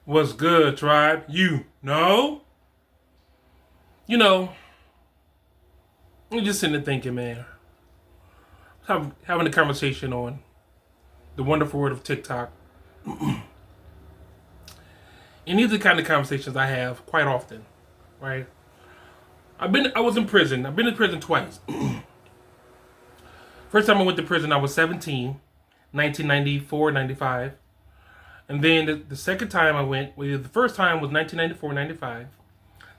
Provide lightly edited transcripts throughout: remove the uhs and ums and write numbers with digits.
What's good, tribe? You know? You know, I'm just sitting there thinking, man. Having a conversation on the wonderful world of TikTok. And these are the kind of conversations I have quite often, right? I was in prison. I've been in prison twice. First time I went to prison, I was 17, 1994, 95. And then the second time I went, well, the first time was 1994, 95.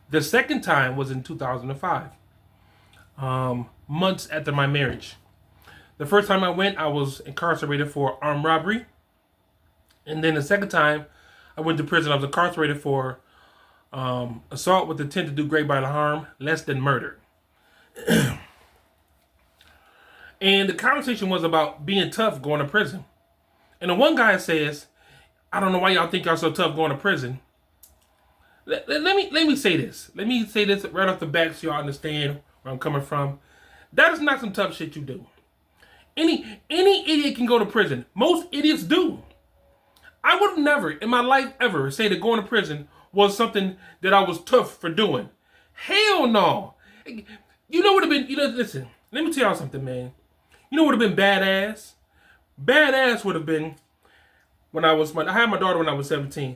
The second time was in 2005, months after my marriage. The first time I went, I was incarcerated for armed robbery. And then the second time I went to prison, I was incarcerated for assault with intent to do great bodily harm, less than murder. And the conversation was about being tough going to prison. And the one guy says, I don't know why y'all think y'all so tough going to prison. Let me say this. Let me say this right off the bat so y'all understand where I'm coming from. That is not some tough shit you do. Any idiot can go to prison. Most idiots do. I would have never in my life ever say that going to prison was something that I was tough for doing. Hell no. You know what would have been, listen, let me tell y'all something, man. You know what would have been badass? Badass would have been I had my daughter when I was 17.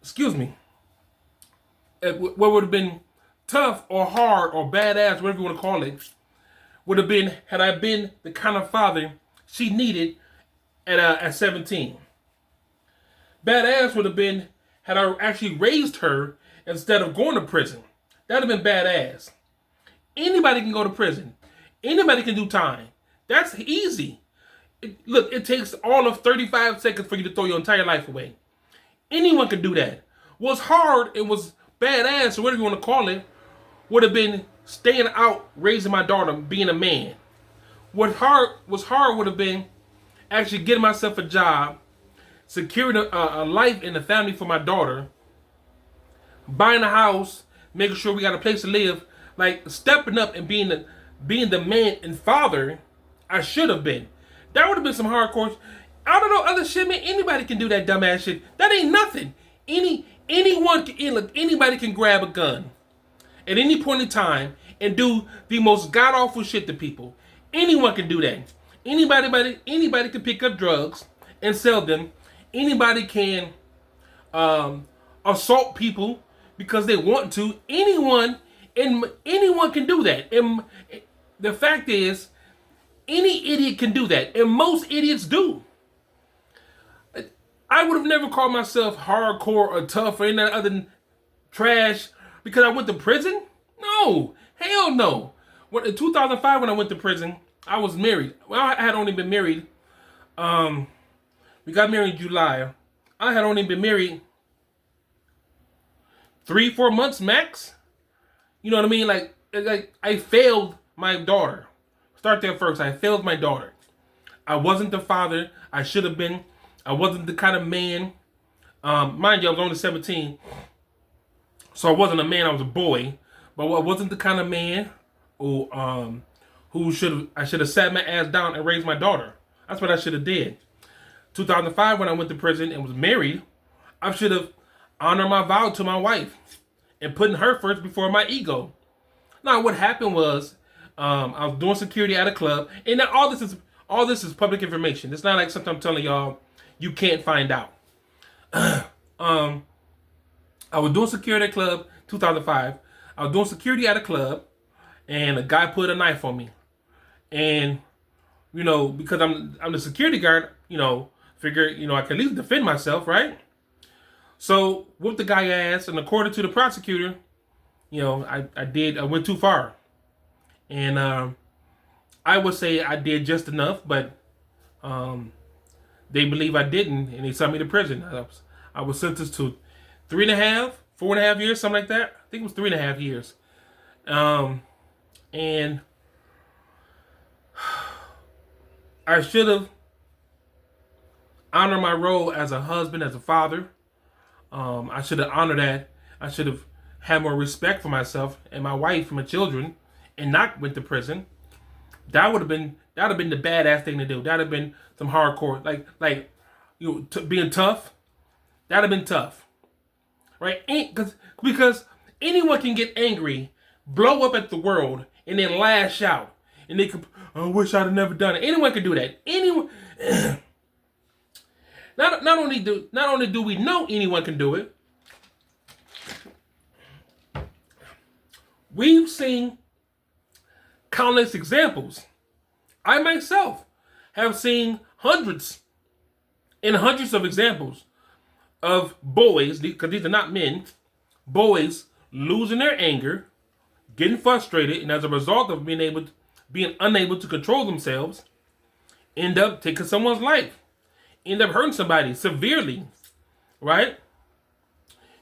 Excuse me. What would have been tough or hard or badass, whatever you want to call it, would have been had I been the kind of father she needed at 17. Badass would have been had I actually raised her instead of going to prison. That would have been badass. Anybody can go to prison. Anybody can do time. That's easy. Look, it takes all of 35 seconds for you to throw your entire life away. Anyone can do that. What's hard and was badass, or whatever you want to call it, would have been staying out, raising my daughter, being a man. What was hard would have been actually getting myself a job, securing a life and a family for my daughter, buying a house, making sure we got a place to live, like stepping up and being the man and father I should have been. That would have been some hardcore. I don't know other shit, man. Anybody can do that dumbass shit. That ain't nothing. Anybody can grab a gun at any point in time and do the most god awful shit to people. Anyone can do that. Anybody can pick up drugs and sell them. Anybody can assault people because they want to. Anyone can do that. And the fact is, any idiot can do that, and most idiots do. I would have never called myself hardcore or tough or anything other than trash because I went to prison. No, hell no. In 2005, when I went to prison, I was married. Well, I had only been married. We got married in July. I had only been married 3-4 months max. You know what I mean? Like I failed my daughter. Start there first. I failed my daughter. I wasn't the father I should have been. I wasn't the kind of man. Mind you, I was only 17. So I wasn't a man, I was a boy. But I wasn't the kind of man who I should have sat my ass down and raised my daughter. That's what I should have did. 2005, when I went to prison and was married, I should have honored my vow to my wife and putting her first before my ego. Now, what happened was, I was doing security at a club, and now all this is public information. It's not like something I'm telling y'all you can't find out. I was doing security at a club, 2005. I was doing security at a club, and a guy put a knife on me, and because I'm the security guard, figure I can at least defend myself, right? So whooped the guy's ass, and according to the prosecutor, I went too far. And I would say I did just enough, but they believe I didn't, and they sent me to prison. I was sentenced to 3.5, 4.5 years, something like that. I think it was 3.5 years. And I should have honored my role as a husband, as a father. I should have honored that. I should have had more respect for myself and my wife and my children, and not went to prison. That would have been the badass thing to do. That would have been some hardcore, being tough. That would have been tough. right? Because anyone can get angry, blow up at the world, and then lash out, and they could, I wish I'd have never done it. Anyone can do that. Anyone. Not only do we know anyone can do it, we've seen countless examples. I myself have seen hundreds and hundreds of examples of boys, because these are not men, boys losing their anger, getting frustrated, and as a result of being unable to control themselves, end up taking someone's life, end up hurting somebody severely, right?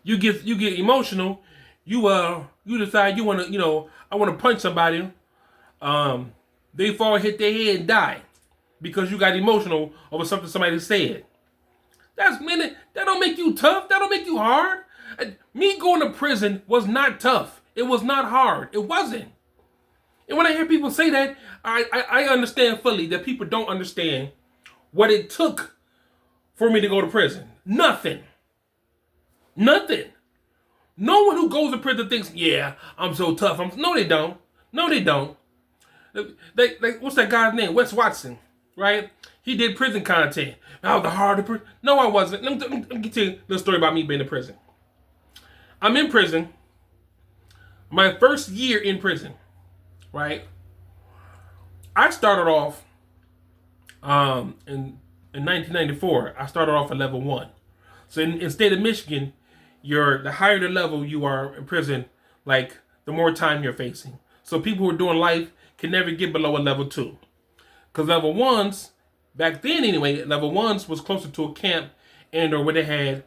You get emotional, you decide you want to, I want to punch somebody. They fall, hit their head, and die because you got emotional over something somebody said. That don't make you tough. That don't make you hard. Me going to prison was not tough. It was not hard. It wasn't. And when I hear people say that, I understand fully that people don't understand what it took for me to go to prison. Nothing. No one who goes to prison thinks, yeah, I'm so tough. No, they don't. No, they don't. What's that guy's name? Wes Watson, right? He did prison content. I was the hard to prison. No, I wasn't. Let me get you a little story about me being in prison. I'm in prison. My first year in prison, right? I started off in 1994. I started off at level 1. So in state of Michigan, the higher the level you are in prison, like the more time you're facing. So people who are doing life can never get below a level 2. Because level 1s, back then anyway, level 1s was closer to a camp and or where they had,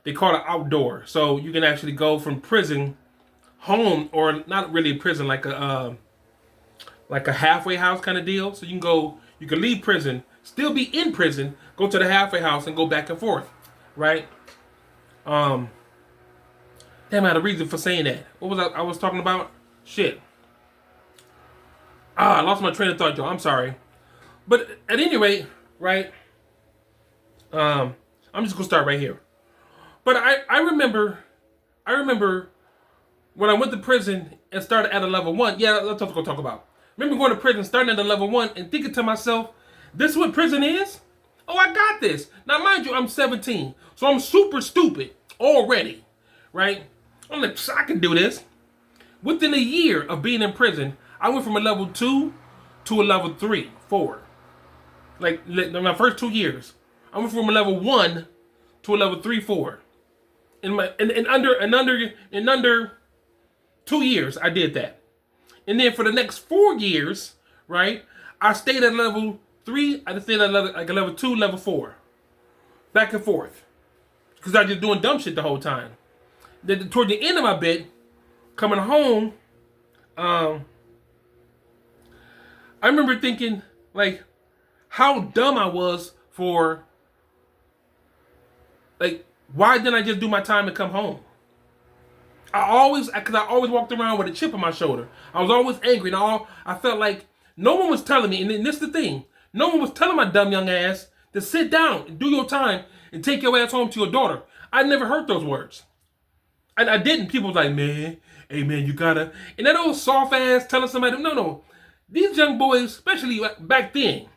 they call it outdoor. So you can actually go from prison home, or not really a prison, like a halfway house kind of deal. So you can leave prison, still be in prison, go to the halfway house and go back and forth, right? Damn, I had a reason for saying that. What was I was talking about? Shit. I lost my train of thought, Joe. I'm sorry. But at any rate, right? I'm just gonna start right here. But I remember when I went to prison and started at a level 1. Yeah, that's what I'm gonna talk about. Remember going to prison, starting at a level 1, and thinking to myself, this is what prison is? Oh, I got this. Now, mind you, I'm 17, so I'm super stupid already, right? I'm like, I can do this. Within a year of being in prison, I went from a level 2 to a level 3, 4. Like, in my first 2 years, I went from a level 1 to a level 3, 4. In under 2 years, I did that. And then for the next 4 years, right, I stayed at level 3. I stayed at level 2, level 4, back and forth, because I was just doing dumb shit the whole time. Then toward the end of my bit, coming home, I remember thinking, like, how dumb I was for, like, why didn't I just do my time and come home? Because I always walked around with a chip on my shoulder. I was always angry, and I felt like no one was telling me, and this is the thing, no one was telling my dumb young ass to sit down and do your time and take your ass home to your daughter. I never heard those words. I didn't. People was like, man, hey man, you gotta, and that old soft ass telling somebody, no. These young boys, especially back then,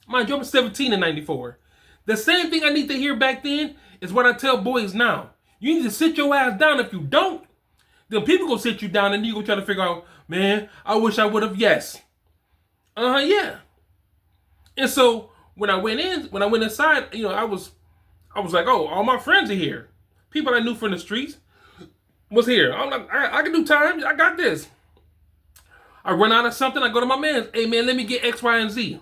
mind you, I was 17 in 94. The same thing I need to hear back then is what I tell boys now. You need to sit your ass down. If you don't, then people gonna sit you down and you gonna try to figure out, man, I wish I would have, yes. Yeah. And so when I went inside, I was like, oh, all my friends are here. People I knew from the streets was here. I'm like, I can do time. I got this. I run out of something, I go to my man. Hey man, let me get X, Y, and Z.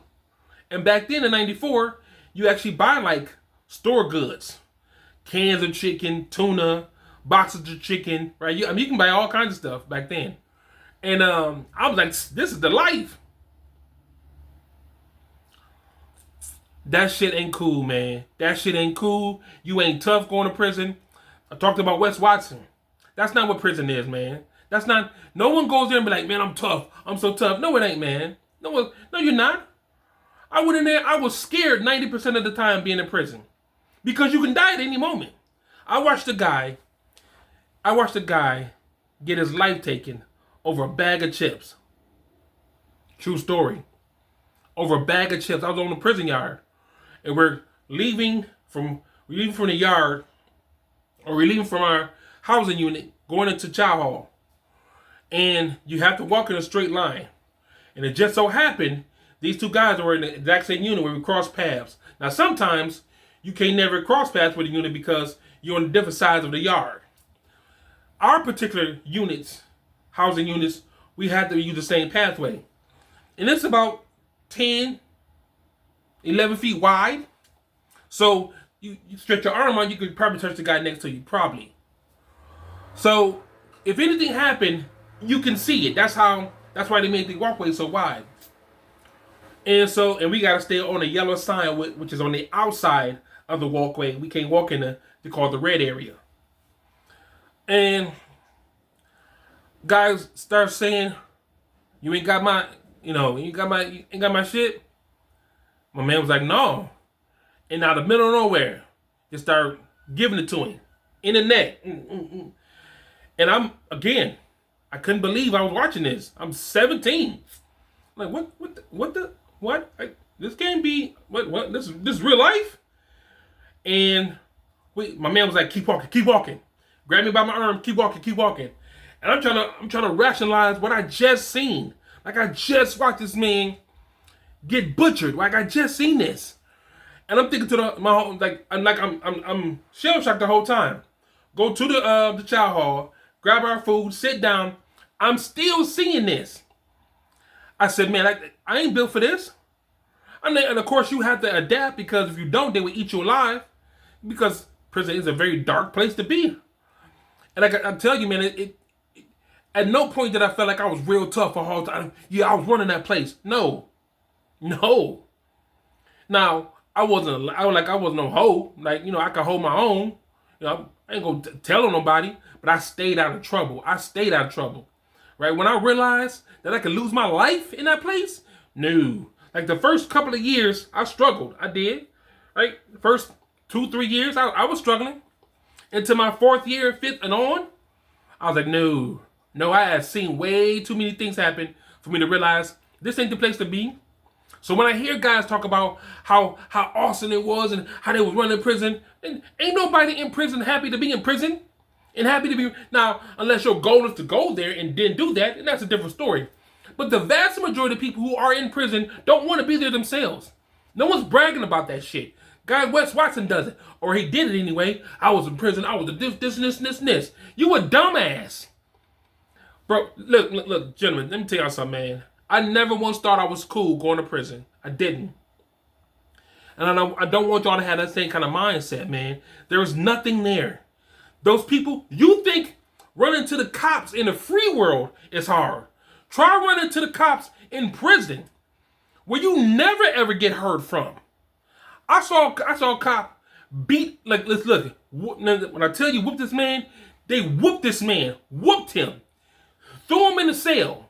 And back then in 94, you actually buy like store goods. Cans of chicken, tuna, boxes of chicken, right? You can buy all kinds of stuff back then. And I was like, this is the life. That shit ain't cool, man. That shit ain't cool. You ain't tough going to prison. I talked about Wes Watson. That's not what prison is, man. No one goes there and be like, man, I'm tough. I'm so tough. No, it ain't, man. No, you're not. I went in there, I was scared 90% of the time being in prison. Because you can die at any moment. I watched a guy. Get his life taken over a bag of chips. True story. Over a bag of chips. I was on the prison yard, and we're leaving from the yard, or we're leaving from our housing unit, going into chow hall, and you have to walk in a straight line. And it just so happened these two guys were in the exact same unit where we crossed paths. Now sometimes you can't never cross paths with a unit because you're on different sides of the yard. Our particular units, housing units, we had to use the same pathway. And it's about 10, 11 feet wide. So you stretch your arm out, you could probably touch the guy next to you, probably. So if anything happened, you can see it. That's why they made the walkway so wide. And we gotta stay on the yellow sign, which is on the outside of the walkway. We can't walk in they call the red area. And guys start saying, "You ain't got my, you ain't got my shit." My man was like, "No." And out of the middle of nowhere, just start giving it to him in the neck. And I couldn't believe I was watching this. I'm 17. I'm like, what? This can't be, what? This is real life? And my man was like, keep walking. Grab me by my arm, keep walking. And I'm trying to rationalize what I just seen. Like I just watched this man get butchered. Like I just seen this. And I'm thinking to I'm shell shocked the whole time. Go to the chow hall, grab our food, sit down. I'm still seeing this. I said, man, I ain't built for this. And of course you have to adapt, because if you don't, they will eat you alive. Because prison is a very dark place to be. And I tell you, man, it at no point did I feel like I was real tough for a whole time. Yeah, I was running that place. No. Now, I wasn't no hoe. Like, I could hold my own. I ain't gonna tell on nobody, but I stayed out of trouble. Right? When I realized that I could lose my life in that place, no. Like the first couple of years, I struggled. I did. Right? First 2-3 years, I was struggling. Into my 4th year, 5th and on, I was like, no, I had seen way too many things happen for me to realize this ain't the place to be. So when I hear guys talk about how awesome it was and how they was running prison, and ain't nobody in prison happy to be in prison and happy to be. Now, unless your goal is to go there and then do that, and that's a different story. But the vast majority of people who are in prison don't want to be there themselves. No one's bragging about that shit. Guy Wes Watson does it, or he did it anyway. I was in prison. I was this. You a dumbass. Bro, look, gentlemen, let me tell y'all something, man. I never once thought I was cool going to prison. I didn't. And I don't want y'all to have that same kind of mindset, man. There is nothing there. Those people, you think running to the cops in the free world is hard. Try running to the cops in prison, where you never ever get heard from. I saw a cop beat, like, let's look. When I tell you whoop this man, they whooped this man. Whooped him. Threw him in the cell.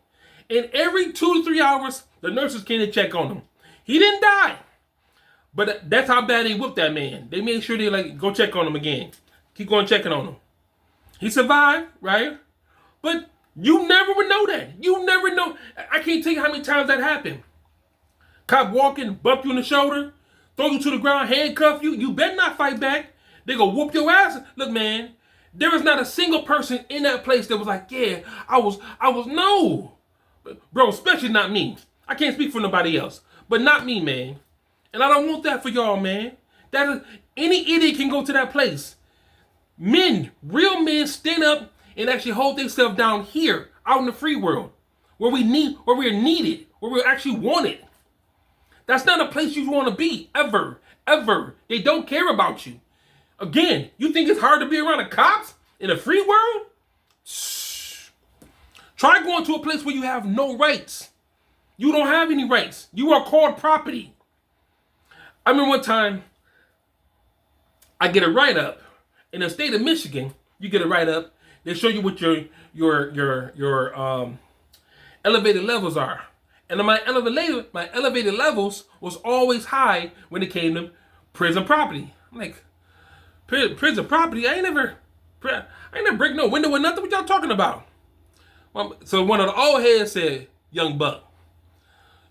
And every 2 to 3 hours, the nurses came to check on him. He didn't die. But that's how bad they whooped that man. They made sure they go check on him again. Keep going checking on him. He survived, right? But you never would know that. You never know. I can't tell you how many times that happened. Cop walking, bump you in the shoulder, throw you to the ground, handcuff you. You better not fight back. They gonna whoop your ass. Look, man, there was not a single person in that place that was like, yeah, I was no. Bro, especially not me. I can't speak for nobody else. But not me, man. And I don't want that for y'all, man. Any idiot can go to that place. Men, real men, stand up and actually hold themselves down here, out in the free world, where we're needed, where we're actually wanted. That's not a place you want to be, ever. They don't care about you. Again, you think it's hard to be around the cops in a free world? Shh. Try going to a place where you have no rights. You don't have any rights. You are called property. I remember one time, I get a write-up. In the state of Michigan, you get a write-up. They show you what your elevated levels are. And my elevated levels was always high when it came to prison property. I'm like, Prison property. I ain't never break no window or nothing. What y'all talking about? So one of the old heads said, "Young buck,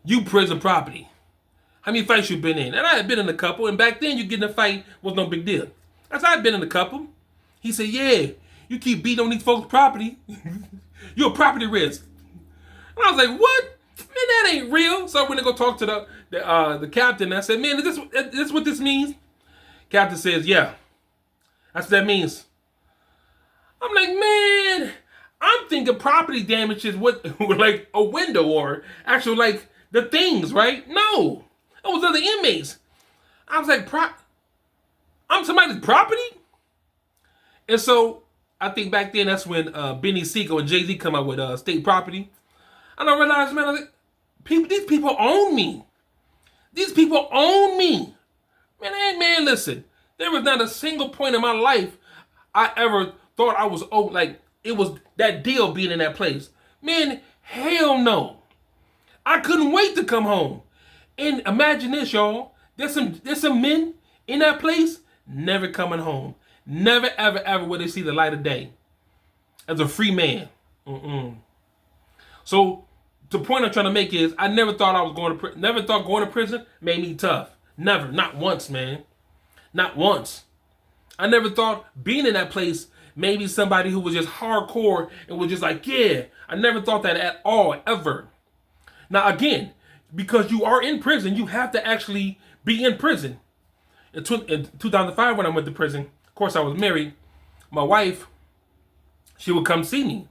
you prison property. How many fights you been in?" And I had been in a couple, and back then you get in a fight was no big deal. I said, I'd been in a couple. He said, "Yeah, you keep beating on these folks' property. You're a property risk." And I was like, "What? Man, that ain't real." So I went to go talk to the captain. And I said, "Man, is this what this means?" Captain says, "Yeah, that's what that means." I'm like, "Man, I'm thinking property damage is what like a window or actual like the things, right?" No, it was other inmates. I was like, I'm somebody's property? And so I think back then that's when Benny Siegel and Jay-Z come out with state property. And I realized, man, I was like, these people own me. These people own me. Man, hey, man, listen. There was not a single point in my life I ever thought I was like it was that deal being in that place. Man, hell no. I couldn't wait to come home. And imagine this, y'all. There's some men in that place never coming home. Never, ever, ever will they see the light of day as a free man. So the point I'm trying to make is I never thought I was never thought going to prison made me tough. Never. Not once, man. Not once. I never thought being in that place made me somebody who was just hardcore and was just like, yeah. I never thought that at all, ever. Now, again, because you are in prison, you have to actually be in prison. In 2005, when I went to prison, of course, I was married. My wife, she would come see me.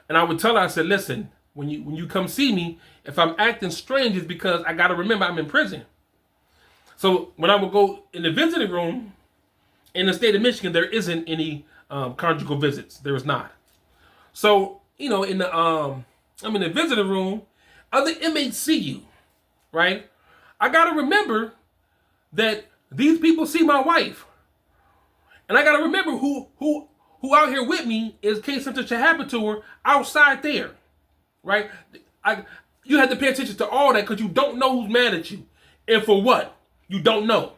And I would tell her, I said, listen, when you come see me, if I'm acting strange, it's because I got to remember I'm in prison. So when I would go in the visiting room, in the state of Michigan, there isn't any conjugal visits. There is not. So, you know, I'm in the visiting room, other inmates see you, right? I got to remember that these people see my wife. And I got to remember who out here with me in case something should happen to her outside there, right? You have to pay attention to all that because you don't know who's mad at you. And for what? You don't know.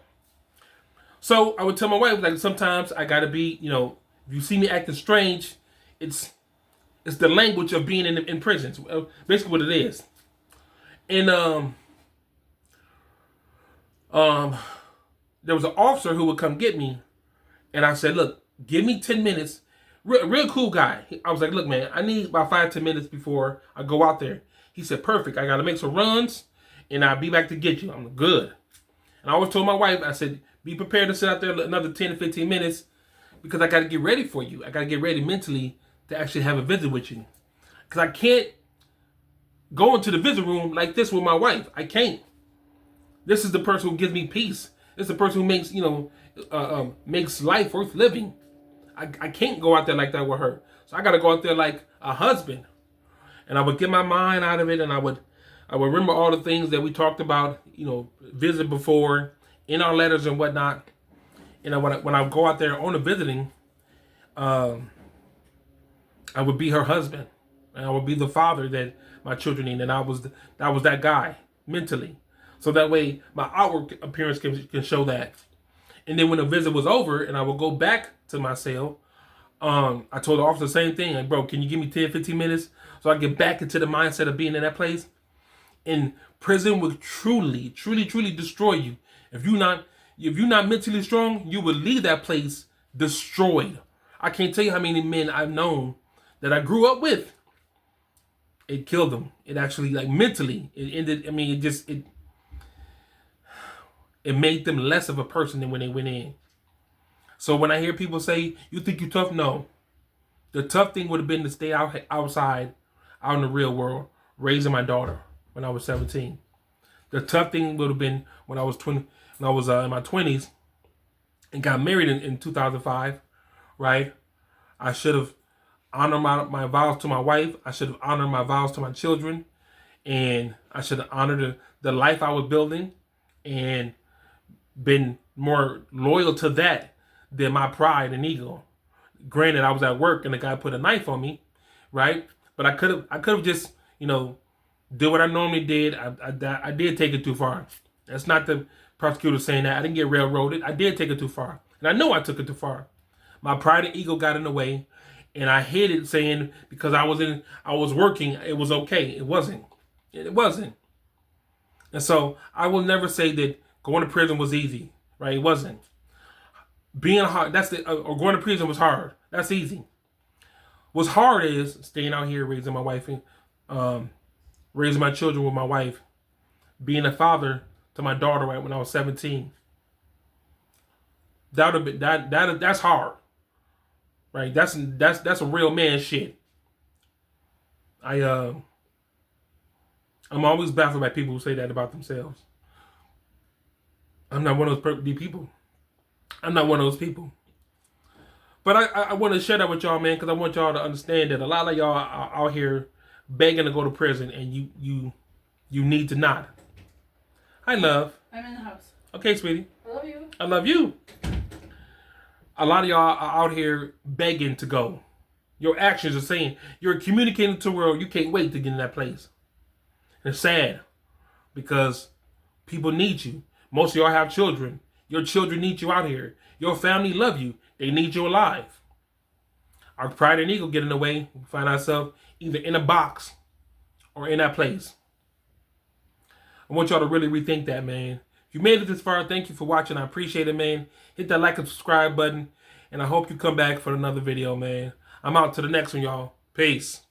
So I would tell my wife, like, sometimes I got to be, you know, if you see me acting strange, it's the language of being in prison. So basically what it is. And there was an officer who would come get me, and I said, look, give me 10 minutes. Real cool guy. I was like, look, man, I need about 5-10 minutes before I go out there. He said, perfect. I got to make some runs, and I'll be back to get you. I'm good. And I always told my wife, I said, be prepared to sit out there another 10 to 15 minutes because I got to get ready for you. I got to get ready mentally to actually have a visit with you. Because I can't go into the visit room like this with my wife. I can't. This is the person who gives me peace. This is the person who makes, you know, makes life worth living. I can't go out there like that with her. So I got to go out there like a husband. And I would get my mind out of it, and I would remember all the things that we talked about, you know, visit before, in our letters and whatnot. And when I go out there on a visiting, I would be her husband, and I would be the father that my children need, and I was that guy mentally. So that way my outward appearance can show that. And then when the visit was over and I would go back to my cell, I told the officer the same thing. Like, bro, can you give me 10, 15 minutes so I get back into the mindset of being in that place? And prison will truly, truly, truly destroy you. If you're not mentally strong, you will leave that place destroyed. I can't tell you how many men I've known that I grew up with. It killed them. It actually, like, mentally, it ended. I mean, it made them less of a person than when they went in. So when I hear people say, you think you're tough? No. The tough thing would have been to stay outside, out in the real world, raising my daughter when I was 17. The tough thing would have been when I was in my 20s and got married in 2005, right? I should have honored my vows to my wife. I should have honored my vows to my children. And I should have honored the life I was building and been more loyal to that than my pride and ego. Granted, I was at work and the guy put a knife on me, right? But I could have just, you know, did what I normally did. I did take it too far. That's not the prosecutor saying that. I didn't get railroaded. I did take it too far. And I know I took it too far. My pride and ego got in the way, and I hid it saying because I was working, it was okay. It wasn't. It wasn't. And so I will never say that going to prison was easy, right? It wasn't. Being hard, or going to prison was hard. That's easy. What's hard is staying out here, raising my wife, raising my children with my wife, being a father to my daughter right when I was 17. That's hard, right? That's a real man shit. I'm always baffled by people who say that about themselves. I'm not one of those people. I'm not one of those people. But I want to share that with y'all, man, because I want y'all to understand that a lot of y'all are out here begging to go to prison, and you need to not. Hi, love. I'm in the house. Okay, sweetie. I love you. I love you. A lot of y'all are out here begging to go. Your actions are saying, you're communicating to the world, you can't wait to get in that place. And it's sad because people need you. Most of y'all have children. Your children need you out here. Your family love you. They need you alive. Our pride and ego get in the way. We find ourselves either in a box or in that place. I want y'all to really rethink that, man. If you made it this far, thank you for watching. I appreciate it, man. Hit that like and subscribe button. And I hope you come back for another video, man. I'm out to the next one, y'all. Peace.